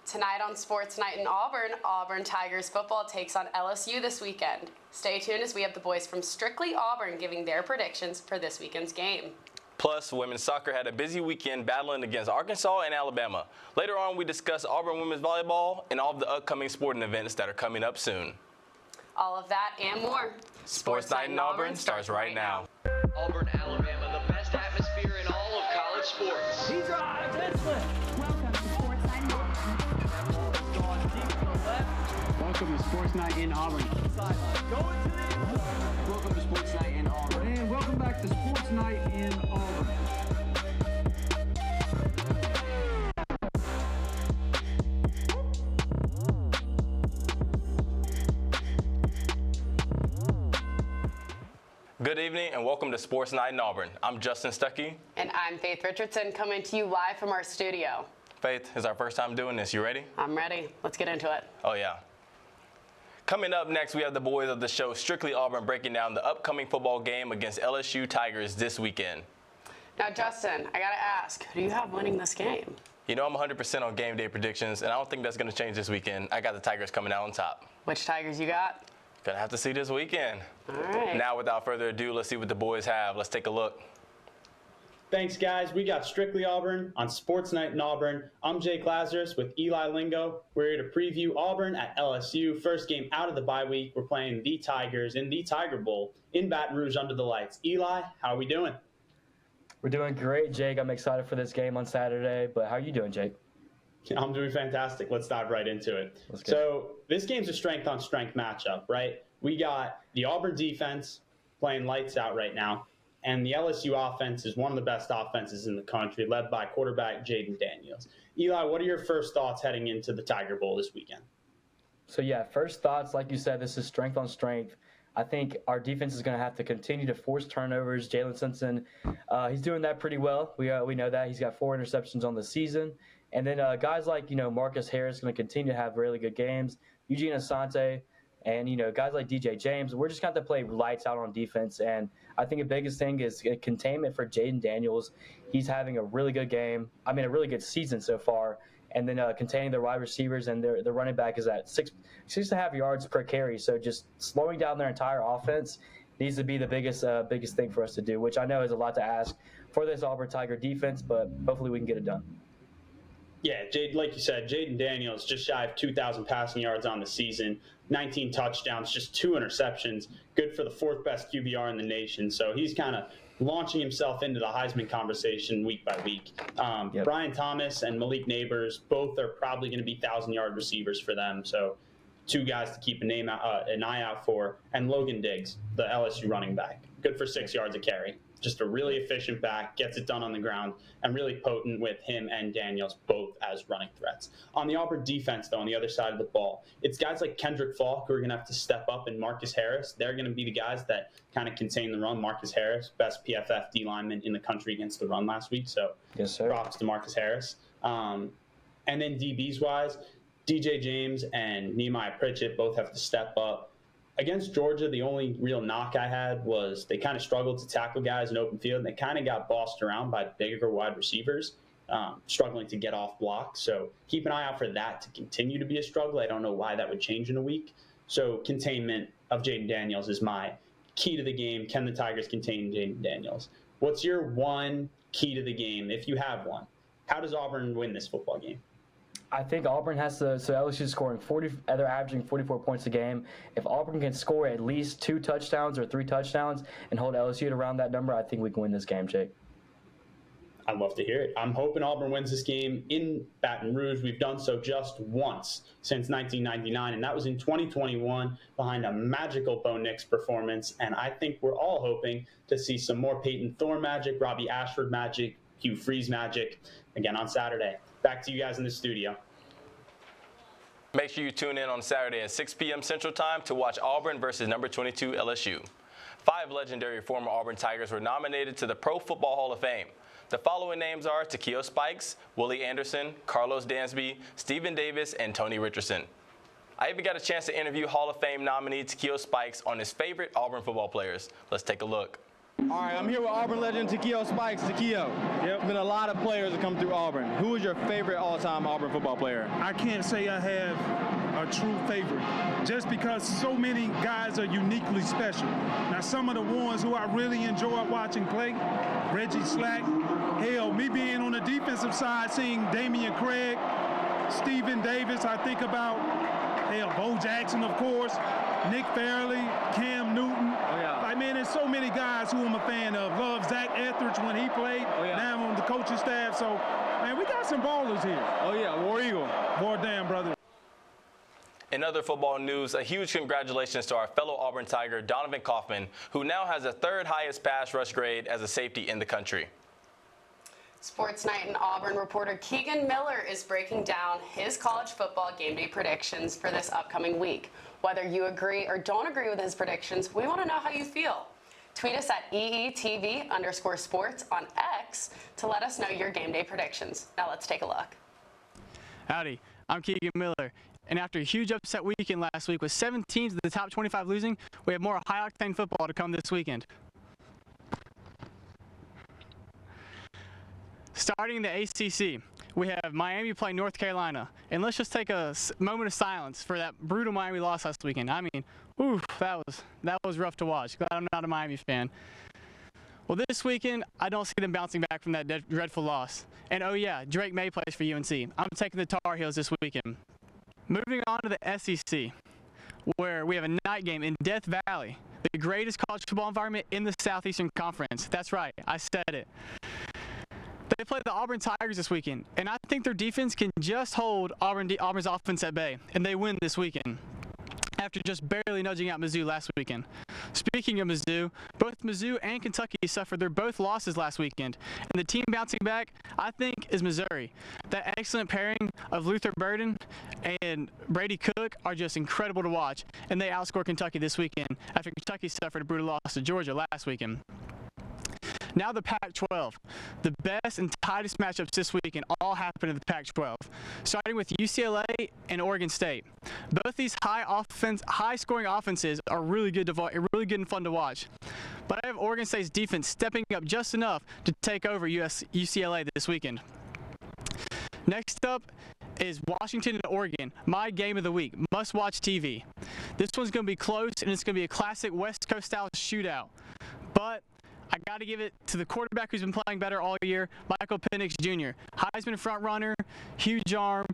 Tonight on Sports Night in Auburn, Auburn Tigers football takes on LSU this weekend. Stay tuned as we have the boys from Strictly Auburn giving their predictions for this weekend's game. Plus, women's soccer had a busy weekend battling against Arkansas and Alabama. Later on, we discuss Auburn women's volleyball and all of the upcoming sporting events that are coming up soon. All of that and more. Sports Night in Auburn starts right now. Auburn, Alabama, the best atmosphere in all of college sports. He drives and slips. Welcome to Sports Night in Auburn. Going deep to the left. Welcome to Sports Night in Auburn. Sideline. Going to the Welcome to Sports Night in Auburn. And welcome back to Sports Night in Auburn. Good evening and welcome to Sports Night in Auburn. I'm Justin Stuckey. And I'm Faith Richardson coming to you live from our studio. Faith, it's our first time doing this. You ready? I'm ready. Let's get into it. Oh, yeah. Coming up next, we have the boys of the show Strictly Auburn breaking down the upcoming football game against LSU Tigers this weekend. Now, Justin, I got to ask, who do you have winning this game? You know I'm 100% on game day predictions, and I don't think that's going to change this weekend. I got the Tigers coming out on top. Which Tigers you got? Gonna have to see this weekend. All right. Now, without further ado, let's see what the boys have. Let's take a look. Thanks, guys. We got Strictly Auburn on Sports Night in Auburn. I'm Jake Lazarus with Eli Lingo. We're here to preview Auburn at LSU. First game out of the bye week. We're playing the Tigers in the Tiger Bowl in Baton Rouge under the lights. Eli, how are we doing? We're doing great, Jake. I'm excited for this game on Saturday, but how are you doing, Jake? I'm doing fantastic. Let's dive right into it. So this game's a strength-on-strength matchup, right? We got the Auburn defense playing lights out right now, and the LSU offense is one of the best offenses in the country, led by quarterback Jaden Daniels. Eli, what are your first thoughts heading into the Tiger Bowl this weekend? So, yeah, first thoughts, like you said, this is strength on strength. I think our defense is going to have to continue to force turnovers. Jalen Simpson, he's doing that pretty well. We know that. He's got 4 interceptions on the season. And then guys like, Marcus Harris going to continue to have really good games. Eugene Asante and, guys like DJ James. We're just going to have to play lights out on defense. And I think the biggest thing is containment for Jaden Daniels. He's having a really good game. I mean, a really good season so far. And then containing the wide receivers, and their running back is at 6.5 yards per carry. So just slowing down their entire offense needs to be the biggest thing for us to do, which I know is a lot to ask for this Auburn Tiger defense, but hopefully we can get it done. Yeah, like you said, Jaden Daniels just shy of 2,000 passing yards on the season, 19 touchdowns, just 2 interceptions, good for the 4th best QBR in the nation. So he's kind of launching himself into the Heisman conversation week by week. Yep. Brian Thomas and Malik Neighbors, both are probably going to be 1,000-yard receivers for them. So 2 guys to keep an eye out for. And Logan Diggs, the LSU running back, good for 6 yards a carry. Just a really efficient back, gets it done on the ground, and really potent with him and Daniels both as running threats. On the Auburn defense, though, on the other side of the ball, it's guys like Kendrick Falk who are going to have to step up, and Marcus Harris. They're going to be the guys that kind of contain the run. Marcus Harris, best PFF D lineman in the country against the run last week, so yes, sir. Props to Marcus Harris. And then DBs-wise, DJ James and Nehemiah Pritchett both have to step up. Against Georgia, the only real knock I had was they kind of struggled to tackle guys in open field, and they kind of got bossed around by bigger wide receivers, struggling to get off blocks. So keep an eye out for that to continue to be a struggle. I don't know why that would change in a week. So containment of Jaden Daniels is my key to the game. Can the Tigers contain Jaden Daniels? What's your one key to the game, if you have one? How does Auburn win this football game? I think Auburn has to, so LSU is scoring 40, they're averaging 44 points a game. If Auburn can score at least 2 touchdowns or 3 touchdowns and hold LSU at around that number, I think we can win this game, Jake. I'd love to hear it. I'm hoping Auburn wins this game in Baton Rouge. We've done so just once since 1999, and that was in 2021 behind a magical Bo Nix performance. And I think we're all hoping to see some more Peyton Thorne magic, Robbie Ashford magic, Hugh Freeze magic again on Saturday. Back to you guys in the studio. Make sure you tune in on Saturday at 6 p.m. Central Time to watch Auburn versus number 22 LSU. 5 legendary former Auburn Tigers were nominated to the Pro Football Hall of Fame. The following names are Takeo Spikes, Willie Anderson, Carlos Dansby, Stephen Davis, and Tony Richardson. I even got a chance to interview Hall of Fame nominee Takeo Spikes on his favorite Auburn football players. Let's take a look. All right, I'm here with Auburn legend Takeo Spikes. Takeo, there's been a lot of players that come through Auburn. Who is your favorite all-time Auburn football player? I can't say I have a true favorite, just because so many guys are uniquely special. Now, some of the ones who I really enjoy watching play, Reggie Slack, hell, me being on the defensive side, seeing Damian Craig, Stephen Davis, I think about, hell, Bo Jackson, of course, Nick Fairley, Cam Newton. Like, man, there's so many guys who I'm a fan of. Love Zach Etheridge when he played. Now I'm on the coaching staff. So, man, we got some ballers here. Oh, yeah, War Eagle. War damn, brother. In other football news, a huge congratulations to our fellow Auburn Tiger, Donovan Kaufman, who now has the third highest pass rush grade as a safety in the country. Sports Night in Auburn reporter Keegan Miller is breaking down his college football game day predictions for this upcoming week. Whether you agree or don't agree with his predictions, we want to know how you feel. Tweet us at EETV_sports on X to let us know your game day predictions. Now let's take a look. Howdy, I'm Keegan Miller. And after a huge upset weekend last week with 7 teams in the top 25 losing, we have more high-octane football to come this weekend. Starting in the ACC, we have Miami playing North Carolina. And let's just take a moment of silence for that brutal Miami loss last weekend. I mean, oof, that was rough to watch. Glad I'm not a Miami fan. Well, this weekend, I don't see them bouncing back from that dreadful loss. And oh yeah, Drake May plays for UNC. I'm taking the Tar Heels this weekend. Moving on to the SEC, where we have a night game in Death Valley, the greatest college football environment in the Southeastern Conference. That's right, I said it. They play the Auburn Tigers this weekend, and I think their defense can just hold Auburn's offense at bay, and they win this weekend after just barely nudging out Mizzou last weekend. Speaking of Mizzou, both Mizzou and Kentucky suffered their both losses last weekend, and the team bouncing back, I think, is Missouri. That excellent pairing of Luther Burden and Brady Cook are just incredible to watch, and they outscored Kentucky this weekend after Kentucky suffered a brutal loss to Georgia last weekend. Now the Pac-12. The best and tightest matchups this weekend all happen in the Pac-12, starting with UCLA and Oregon State. Both these high-scoring offenses are really good and fun to watch. But I have Oregon State's defense stepping up just enough to take over UCLA this weekend. Next up is Washington and Oregon, my game of the week, must-watch TV. This one's going to be close, and it's going to be a classic West Coast-style shootout. But I got to give it to the quarterback who's been playing better all year, Michael Penix Jr. Heisman frontrunner, huge arm.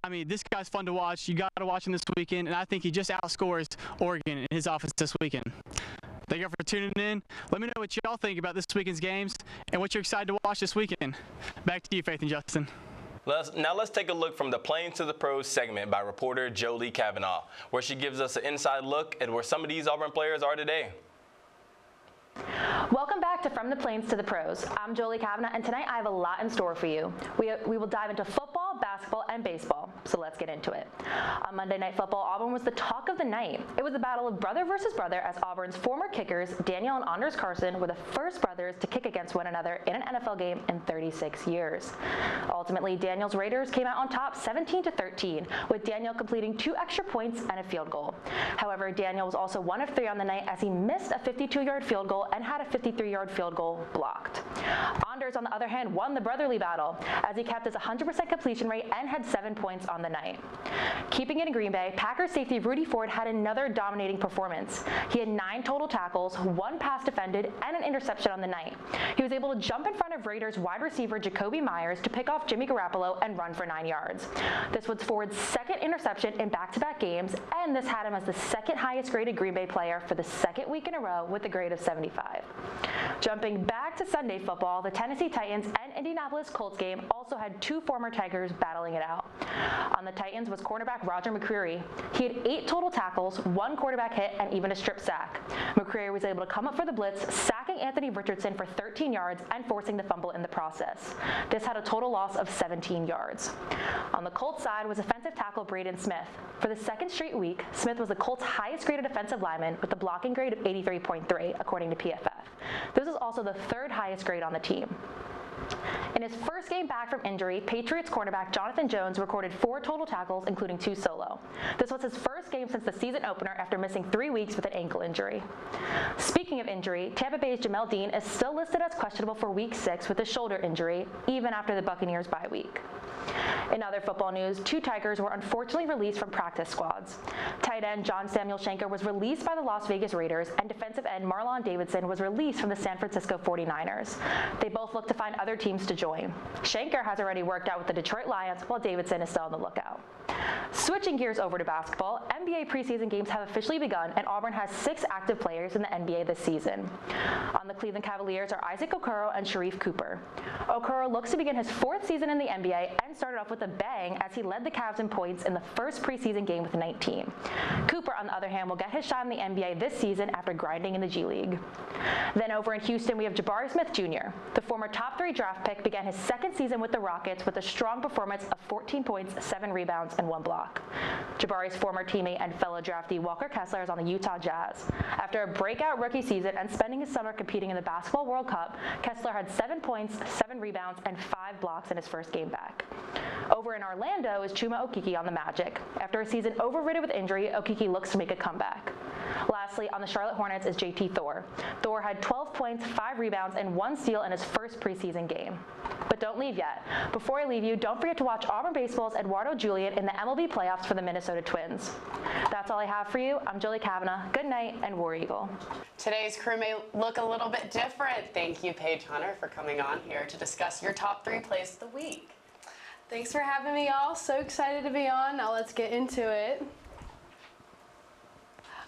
I mean, this guy's fun to watch. You got to watch him this weekend, and I think he just outscores Oregon in his offense this weekend. Thank you for tuning in. Let me know what y'all think about this weekend's games and what you're excited to watch this weekend. Back to you, Faith and Justin. Now let's take a look from the Plains to the Pros segment by reporter Joleigh Cavanagh, where she gives us an inside look at where some of these Auburn players are today. Welcome back to From the Plains to the Pros. I'm Joleigh Cavanagh, and tonight I have a lot in store for you. We will dive into football, basketball, and baseball, so let's get into it. On Monday Night Football, Auburn was the talk of the night. It was a battle of brother versus brother as Auburn's former kickers, Daniel and Anders Carson, were the first brothers to kick against one another in an NFL game in 36 years. Ultimately, Daniel's Raiders came out on top 17-13, with Daniel completing 2 extra points and a field goal. However, Daniel was also 1 of 3 on the night as he missed a 52-yard field goal and had a 53-yard field goal blocked. Anders, on the other hand, won the brotherly battle as he kept his 100% completion rate and had 7 points on the night. Keeping it in Green Bay, Packers safety Rudy Ford had another dominating performance. He had 9 total tackles, 1 pass defended, and an interception on the night. He was able to jump in front of Raiders wide receiver Jacoby Myers to pick off Jimmy Garoppolo and run for 9 yards. This was Ford's second interception in back-to-back games, and this had him as the second highest graded Green Bay player for the second week in a row with a grade of 75. Jumping back to Sunday football, the Tennessee Titans and Indianapolis Colts game also had 2 former Tigers battling it out. On the Titans was cornerback Roger McCreary. He had 8 total tackles, 1 quarterback hit, and even a strip sack. McCreary was able to come up for the blitz, sacking Anthony Richardson for 13 yards and forcing the fumble in the process. This had a total loss of 17 yards. On the Colts side was offensive tackle Braden Smith. For the second straight week, Smith was the Colts' highest graded offensive lineman with a blocking grade of 83.3, according to PFF. This is also the 3rd highest grade on the team. In his first game back from injury, Patriots cornerback Jonathan Jones recorded 4 total tackles, including 2 solo. This was his first game since the season opener after missing 3 weeks with an ankle injury. Speaking of injury, Tampa Bay's Jamel Dean is still listed as questionable for Week 6 with a shoulder injury, even after the Buccaneers bye week. In other football news, 2 Tigers were unfortunately released from practice squads. Tight end John Samuel Schenker was released by the Las Vegas Raiders, and defensive end Marlon Davidson was released from the San Francisco 49ers. They both look to find other teams to join. Schenker has already worked out with the Detroit Lions, while Davidson is still on the lookout. Switching gears over to basketball, NBA preseason games have officially begun, and Auburn has 6 active players in the NBA this season. On the Cleveland Cavaliers are Isaac Okoro and Sharif Cooper. Okoro looks to begin his 4th season in the NBA and started off with a bang as he led the Cavs in points in the first preseason game with 19. Cooper, on the other hand, will get his shot in the NBA this season after grinding in the G League. Then over in Houston, we have Jabari Smith Jr. The former top 3 draft pick began his 2nd season with the Rockets with a strong performance of 14 points, 7 rebounds, and 1 block. Jabari's former teammate and fellow draftee Walker Kessler is on the Utah Jazz. After a breakout rookie season and spending his summer competing in the Basketball World Cup, Kessler had 7 points, 7 rebounds, and 5 blocks in his first game back. Over in Orlando is Chuma Okeke on the Magic. After a season overridden with injury, Okeke looks to make a comeback. Lastly, on the Charlotte Hornets is JT Thor. Thor had 12 points, 5 rebounds, and 1 steal in his first preseason game. But don't leave yet. Before I leave you, don't forget to watch Auburn Baseball's Eduardo Julian in the MLB playoffs for the Minnesota Twins. That's all I have for you. I'm Joleigh Cavanagh. Good night, and War Eagle. Today's crew may look a little bit different. Thank you, Paige Hunter, for coming on here to discuss your top 3 plays of the week. Thanks for having me, y'all. So excited to be on. Now let's get into it.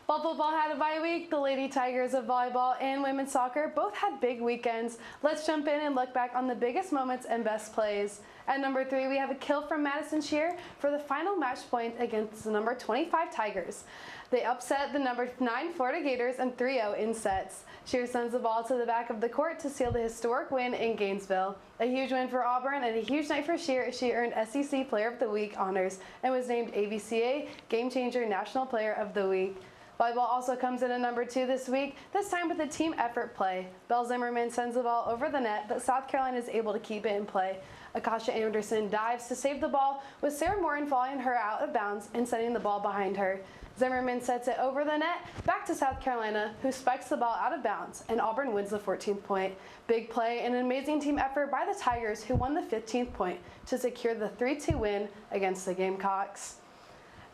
While football had a bye week, the Lady Tigers of volleyball and women's soccer both had big weekends. Let's jump in and look back on the biggest moments and best plays. At number 3, we have a kill from Madison Shear for the final match point against the number 25 Tigers. They upset the number 9 Florida Gators and 3-0 in sets. Shear sends the ball to the back of the court to seal the historic win in Gainesville. A huge win for Auburn and a huge night for Shear as she earned SEC Player of the Week honors and was named ABCA Game Changer National Player of the Week. Volleyball also comes in at number 2 this week, this time with a team effort play. Belle Zimmerman sends the ball over the net, but South Carolina is able to keep it in play. Akasha Anderson dives to save the ball, with Sarah Morin following her out of bounds and sending the ball behind her. Zimmerman sets it over the net, back to South Carolina, who spikes the ball out of bounds, and Auburn wins the 14th point. Big play and an amazing team effort by the Tigers, who won the 15th point to secure the 3-2 win against the Gamecocks.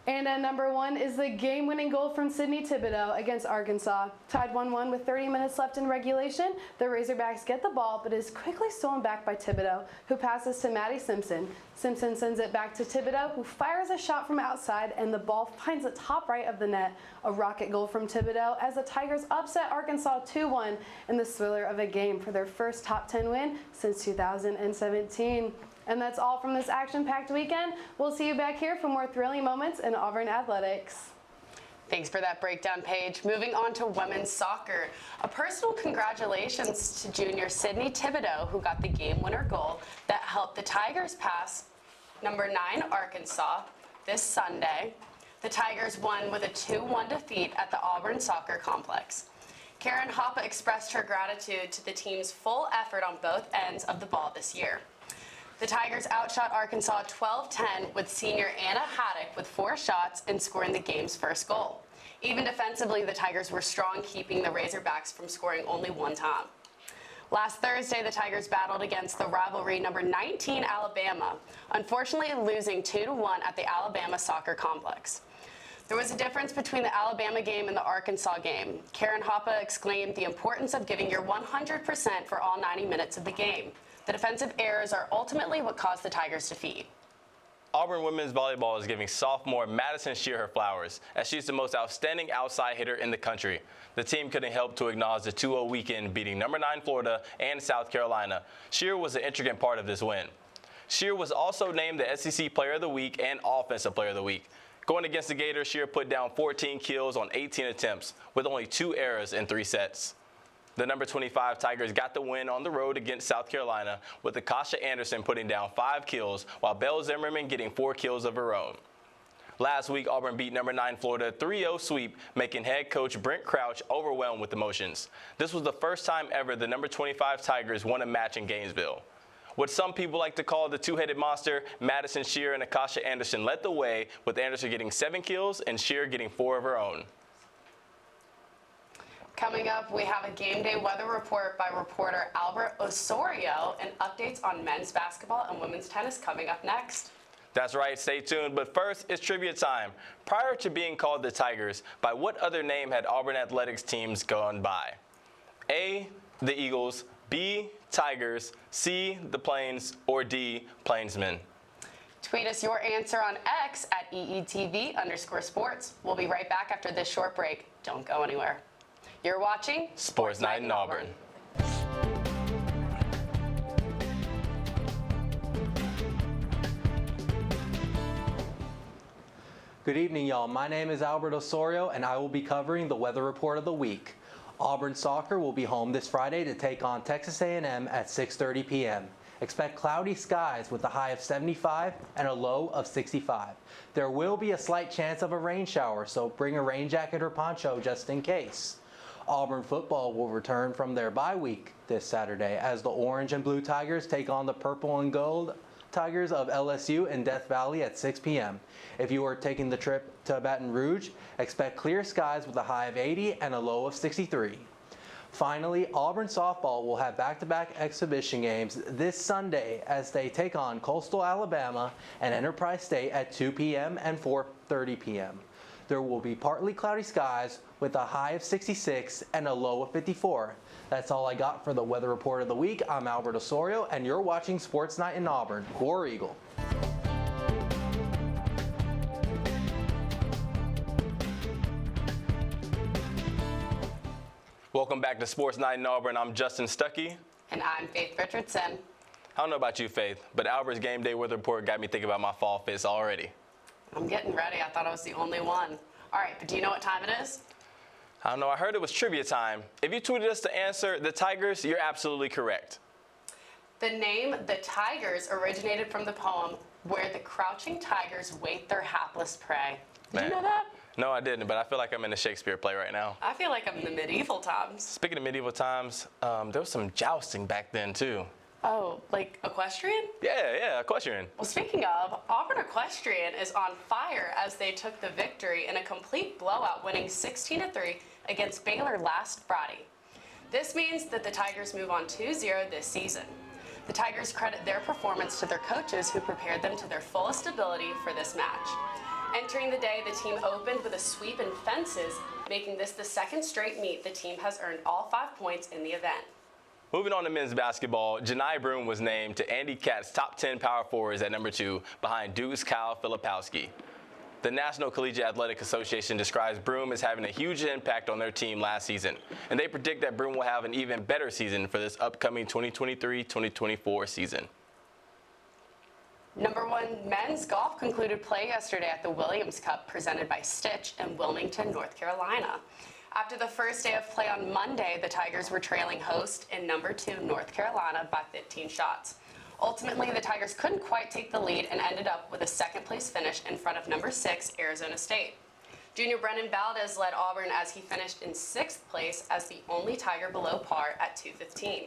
And at number 1 is the game-winning goal from Sydney Thibodeau against Arkansas. Tied 1-1 with 30 minutes left in regulation, the Razorbacks get the ball, but is quickly stolen back by Thibodeau, who passes to Maddie Simpson. Simpson sends it back to Thibodeau, who fires a shot from outside, and the ball finds the top right of the net. A rocket goal from Thibodeau as the Tigers upset Arkansas 2-1 in the thriller of a game for their first top 10 win since 2017. And that's all from this action-packed weekend. We'll see you back here for more thrilling moments in Auburn athletics. Thanks for that breakdown, Paige. Moving on to women's soccer. A personal congratulations to junior Sydney Thibodeau, who got the game-winner goal that helped the Tigers pass number 9 Arkansas this Sunday. The Tigers won with a 2-1 defeat at the Auburn Soccer Complex. Karen Hoppe expressed her gratitude to the team's full effort on both ends of the ball this year. The Tigers outshot Arkansas 12-10 with senior Anna Haddock with 4 shots and scoring the game's first goal. Even defensively, the Tigers were strong, keeping the Razorbacks from scoring only 1 time. Last Thursday, the Tigers battled against the rivalry number 19 Alabama, unfortunately losing 2-1 at the Alabama Soccer Complex. There was a difference between the Alabama game and the Arkansas game. Karen Hoppe exclaimed the importance of giving your 100% for all 90 minutes of the game. The defensive errors are ultimately what caused the Tigers' defeat. Auburn women's volleyball is giving sophomore Madison Shear her flowers, as she's the most outstanding outside hitter in the country. The team couldn't help to acknowledge the 2-0 weekend, beating number 9 Florida and South Carolina. Shear was an intricate part of this win. Shear was also named the SEC Player of the Week and Offensive Player of the Week. Going against the Gators, Shear put down 14 kills on 18 attempts, with only 2 errors in 3 sets. The number 25 Tigers got the win on the road against South Carolina, with Akasha Anderson putting down 5 kills, while Belle Zimmerman getting 4 kills of her own. Last week, Auburn beat number 9 Florida 3-0 sweep, making head coach Brent Crouch overwhelmed with emotions. This was the first time ever the number 25 Tigers won a match in Gainesville. What some people like to call the two-headed monster, Madison Shear and Akasha Anderson led the way, with Anderson getting 7 kills and Shear getting 4 of her own. Coming up, we have a game day weather report by reporter Albert Osorio and updates on men's basketball and women's tennis coming up next. That's right, stay tuned. But first, it's trivia time. Prior to being called the Tigers, by what other name had Auburn athletics teams gone by? A, the Eagles, B, Tigers, C, the Plains, or D, Plainsmen? Tweet us your answer on X at EETV_sports. We'll be right back after this short break. Don't go anywhere. You're watching Sports Night in Auburn. Good evening, y'all. My name is Albert Osorio, and I will be covering the weather report of the week. Auburn soccer will be home this Friday to take on Texas A&M at 6:30 p.m. Expect cloudy skies with a high of 75 and a low of 65. There will be a slight chance of a rain shower, so bring a rain jacket or poncho just in case. Auburn football will return from their bye week this Saturday as the Orange and Blue Tigers take on the Purple and Gold Tigers of LSU in Death Valley at 6 p.m. If you are taking the trip to Baton Rouge, expect clear skies with a high of 80 and a low of 63. Finally, Auburn softball will have back-to-back exhibition games this Sunday as they take on Coastal Alabama and Enterprise State at 2 p.m. and 4:30 p.m. There will be partly cloudy skies with a high of 66 and a low of 54. That's all I got for the weather report of the week. I'm Albert Osorio, and you're watching Sports Night in Auburn. War Eagle. Welcome back to Sports Night in Auburn. I'm Justin Stuckey. And I'm Faith Richardson. I don't know about you, Faith, but Albert's game day weather report got me thinking about my fall fits already. I'm getting ready. I thought I was the only one. All right, but do you know what time it is? I don't know. I heard it was trivia time. If you tweeted us to answer the Tigers, you're absolutely correct. The name The Tigers originated from the poem Where the Crouching Tigers Wait Their Hapless Prey. Did you know that? No, I didn't, but I feel like I'm in a Shakespeare play right now. I feel like I'm in the medieval times. Speaking of medieval times, there was some jousting back then, too. Oh, like equestrian? Yeah, equestrian. Well, speaking of, Auburn Equestrian is on fire as they took the victory in a complete blowout, winning 16-3 against Baylor last Friday. This means that the Tigers move on 2-0 this season. The Tigers credit their performance to their coaches who prepared them to their fullest ability for this match. Entering the day, the team opened with a sweep in fences, making this the second straight meet the team has earned all 5 points in the event. Moving on to men's basketball, Janai Broome was named to Andy Katz's top 10 power forwards at number 2 behind Duke's Kyle Filipowski. The National Collegiate Athletic Association describes Broome as having a huge impact on their team last season, and they predict that Broome will have an even better season for this upcoming 2023-2024 season. Number 1 men's golf concluded play yesterday at the Williams Cup presented by Stitch in Wilmington, North Carolina. After the first day of play on Monday, the Tigers were trailing host in number 2 North Carolina by 15 shots. Ultimately, the Tigers couldn't quite take the lead and ended up with a second-place finish in front of number 6 Arizona State. Junior Brennan Valdez led Auburn as he finished in 6th place as the only Tiger below par at 215.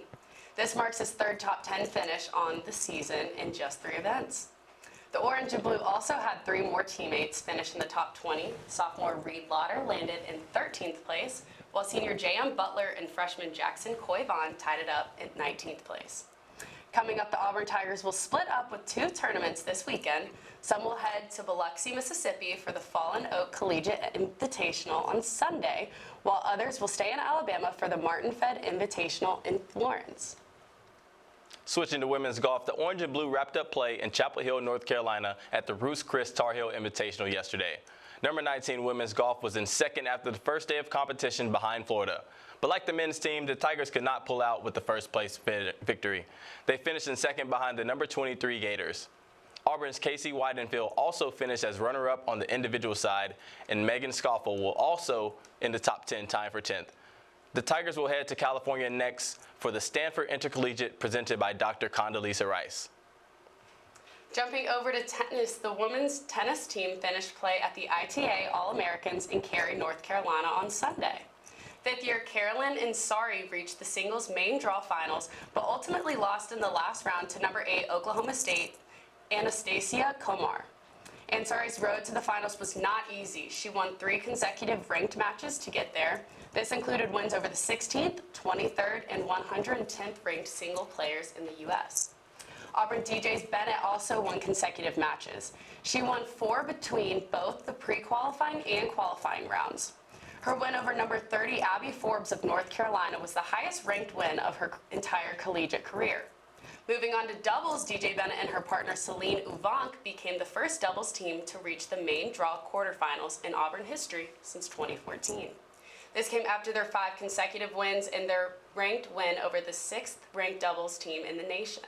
This marks his 3rd top 10 finish on the season in just 3 events. The Orange and Blue also had 3 more teammates finish in the top 20. Sophomore Reed Lauder landed in 13th place, while senior J.M. Butler and freshman Jackson Coyvon tied it up in 19th place. Coming up, the Auburn Tigers will split up with 2 tournaments this weekend. Some will head to Biloxi, Mississippi for the Fallen Oak Collegiate Invitational on Sunday, while others will stay in Alabama for the Martin Fed Invitational in Florence. Switching to women's golf, the Orange and Blue wrapped up play in Chapel Hill, North Carolina at the Ruth's Chris Tar Heel Invitational yesterday. Number 19 women's golf was in 2nd after the first day of competition behind Florida. But like the men's team, the Tigers could not pull out with the first place victory. They finished in 2nd behind the number 23 Gators. Auburn's Casey Weidenfeld also finished as runner-up on the individual side, and Megan Scoffel will also in the top 10 tying for 10th. The Tigers will head to California next for the Stanford Intercollegiate presented by Dr. Condoleezza Rice. Jumping over to tennis, the women's tennis team finished play at the ITA All-Americans in Cary, North Carolina on Sunday. Fifth-year Carolyn Ansari reached the singles main draw finals, but ultimately lost in the last round to number 8 Oklahoma State, Anastasia Komar. Ansari's road to the finals was not easy. She won 3 consecutive ranked matches to get there. This included wins over the 16th, 23rd, and 110th ranked single players in the U.S. Auburn DJ's Bennett also won consecutive matches. She won 4 between both the pre-qualifying and qualifying rounds. Her win over number 30 Abby Forbes of North Carolina was the highest ranked win of her entire collegiate career. Moving on to doubles, DJ Bennett and her partner Celine Uvank became the first doubles team to reach the main draw quarterfinals in Auburn history since 2014. This came after their 5 consecutive wins and their ranked win over the 6th ranked doubles team in the nation.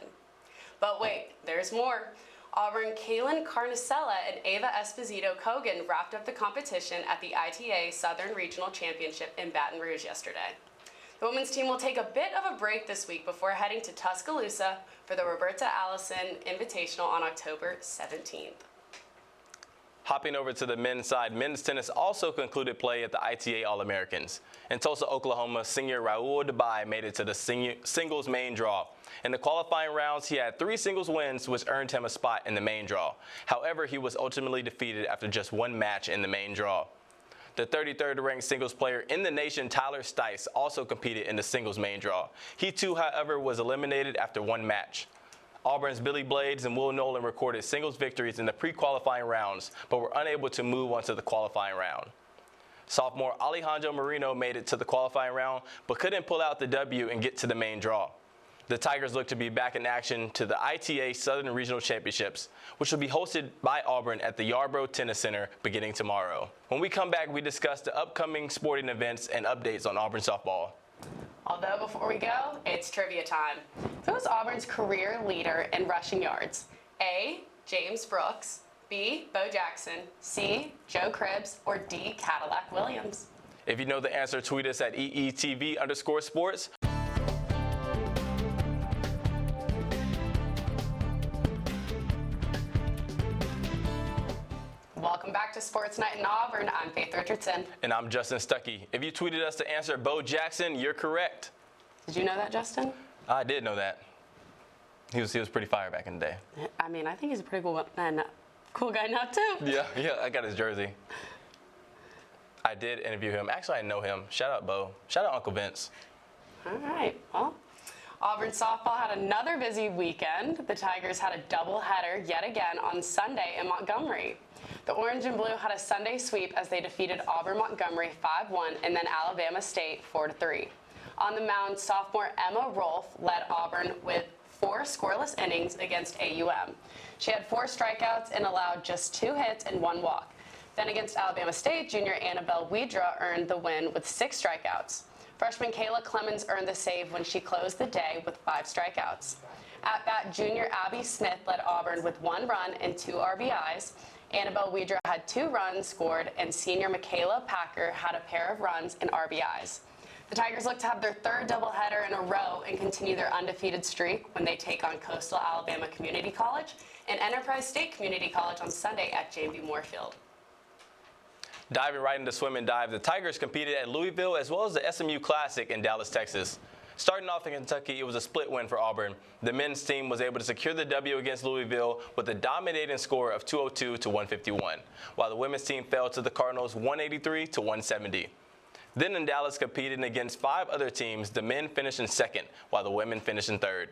But wait, there's more. Auburn Kaylin Carnicella and Ava Esposito Kogan wrapped up the competition at the ITA Southern Regional Championship in Baton Rouge yesterday. The women's team will take a bit of a break this week before heading to Tuscaloosa for the Roberta Allison Invitational on October 17th. Hopping over to the men's side, men's tennis also concluded play at the ITA All-Americans. In Tulsa, Oklahoma, senior Raul Dubai made it to the singles main draw. In the qualifying rounds, he had 3 singles wins, which earned him a spot in the main draw. However, he was ultimately defeated after just 1 match in the main draw. The 33rd ranked singles player in the nation, Tyler Stice, also competed in the singles main draw. He too, however, was eliminated after 1 match. Auburn's Billy Blades and Will Nolan recorded singles victories in the pre-qualifying rounds, but were unable to move on to the qualifying round. Sophomore Alejandro Marino made it to the qualifying round, but couldn't pull out the W and get to the main draw. The Tigers look to be back in action to the ITA Southern Regional Championships, which will be hosted by Auburn at the Yarborough Tennis Center beginning tomorrow. When we come back, we discuss the upcoming sporting events and updates on Auburn softball. Although before we go, it's trivia time. Who is Auburn's career leader in rushing yards? A, James Brooks, B, Bo Jackson, C, Joe Cribbs, or D, Cadillac Williams? If you know the answer, tweet us at EETV_sports. Welcome back to Sports Night in Auburn. I'm Faith Richardson. And I'm Justin Stuckey. If you tweeted us to answer Bo Jackson, you're correct. Did you know that, Justin? I did know that. He was pretty fire back in the day. I mean, I think he's a pretty cool guy now, too. Yeah, I got his jersey. I did interview him. Actually, I know him. Shout out, Bo. Shout out, Uncle Vince. All right, well, Auburn softball had another busy weekend. The Tigers had a doubleheader yet again on Sunday in Montgomery. The Orange and Blue had a Sunday sweep as they defeated Auburn-Montgomery 5-1 and then Alabama State 4-3. On the mound, sophomore Emma Rolfe led Auburn with 4 scoreless innings against AUM. She had 4 strikeouts and allowed just 2 hits and 1 walk. Then against Alabama State, junior Annabelle Wedra earned the win with 6 strikeouts. Freshman Kayla Clemens earned the save when she closed the day with 5 strikeouts. At bat, junior Abby Smith led Auburn with 1 run and 2 RBIs. Annabelle Wedra had 2 runs scored, and senior Michaela Packer had a pair of runs and RBIs. The Tigers look to have their 3rd doubleheader in a row and continue their undefeated streak when they take on Coastal Alabama Community College and Enterprise State Community College on Sunday at J.B. Moorfield. Diving right into swim and dive, the Tigers competed at Louisville as well as the SMU Classic in Dallas, Texas. Starting off in Kentucky, it was a split win for Auburn. The men's team was able to secure the W against Louisville with a dominating score of 202 to 151, while the women's team fell to the Cardinals 183 to 170. Then in Dallas, competing against 5 other teams, the men finished in 2nd, while the women finished in 3rd.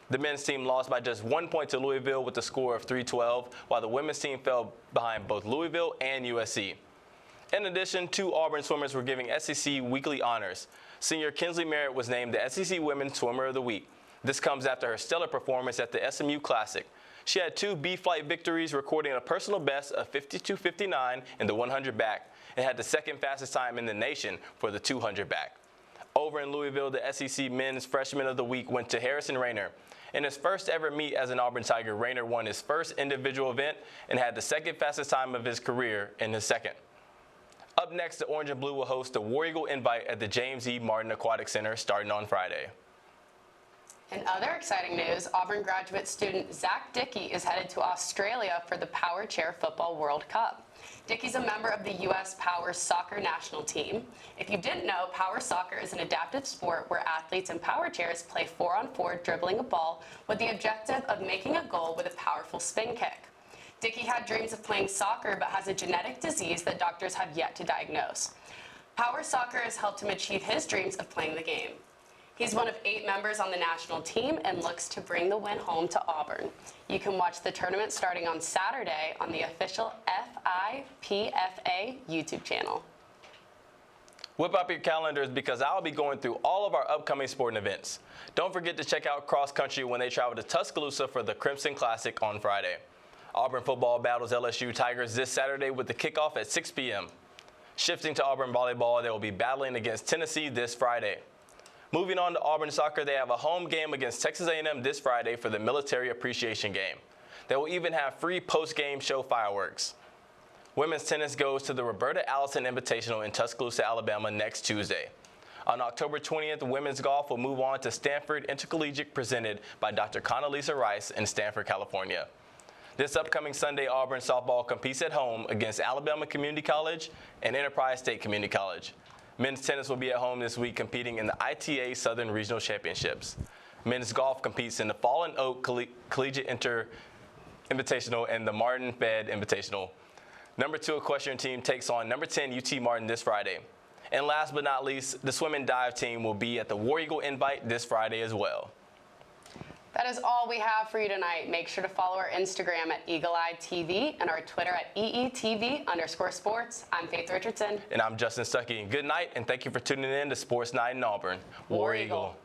The men's team lost by just 1 point to Louisville with a score of 312, while the women's team fell behind both Louisville and USC. In addition, 2 Auburn swimmers were giving SEC weekly honors. Senior Kinsley Merritt was named the SEC Women's Swimmer of the Week. This comes after her stellar performance at the SMU Classic. She had 2 B-flight victories, recording a personal best of 52.59 in the 100 back, and had the 2nd fastest time in the nation for the 200 back. Over in Louisville, the SEC Men's Freshman of the Week went to Harrison Rayner. In his first ever meet as an Auburn Tiger, Rayner won his first individual event and had the 2nd fastest time of his career in his 2nd. Up next, the Orange and Blue will host the War Eagle Invite at the James E. Martin Aquatic Center starting on Friday. In other exciting news, Auburn graduate student Zach Dickey is headed to Australia for the Power Chair Football World Cup. Dickey's a member of the U.S. Power Soccer national team. If you didn't know, Power Soccer is an adaptive sport where athletes in power chairs play 4-on-4 dribbling a ball with the objective of making a goal with a powerful spin kick. Dickey had dreams of playing soccer but has a genetic disease that doctors have yet to diagnose. Power Soccer has helped him achieve his dreams of playing the game. He's one of 8 members on the national team and looks to bring the win home to Auburn. You can watch the tournament starting on Saturday on the official FIPFA YouTube channel. Whip up your calendars because I'll be going through all of our upcoming sporting events. Don't forget to check out cross country when they travel to Tuscaloosa for the Crimson Classic on Friday. Auburn football battles LSU Tigers this Saturday with the kickoff at 6 p.m. Shifting to Auburn volleyball, they will be battling against Tennessee this Friday. Moving on to Auburn soccer, they have a home game against Texas A&M this Friday for the Military Appreciation Game. They will even have free post-game show fireworks. Women's tennis goes to the Roberta Allison Invitational in Tuscaloosa, Alabama next Tuesday. On October 20th, women's golf will move on to Stanford Intercollegiate presented by Dr. Condoleezza Rice in Stanford, California. This upcoming Sunday, Auburn softball competes at home against Alabama Community College and Enterprise State Community College. Men's tennis will be at home this week competing in the ITA Southern Regional Championships. Men's golf competes in the Fallen Oak Collegiate Invitational and the Martin Fed Invitational. Number 2 equestrian team takes on number 10 UT Martin this Friday. And last but not least, the swim and dive team will be at the War Eagle Invite this Friday as well. That is all we have for you tonight. Make sure to follow our Instagram at EagleEyeTV and our Twitter at EETV_sports. I'm Faith Richardson. And I'm Justin Stuckey. Good night, and thank you for tuning in to Sports Night in Auburn. War Eagle.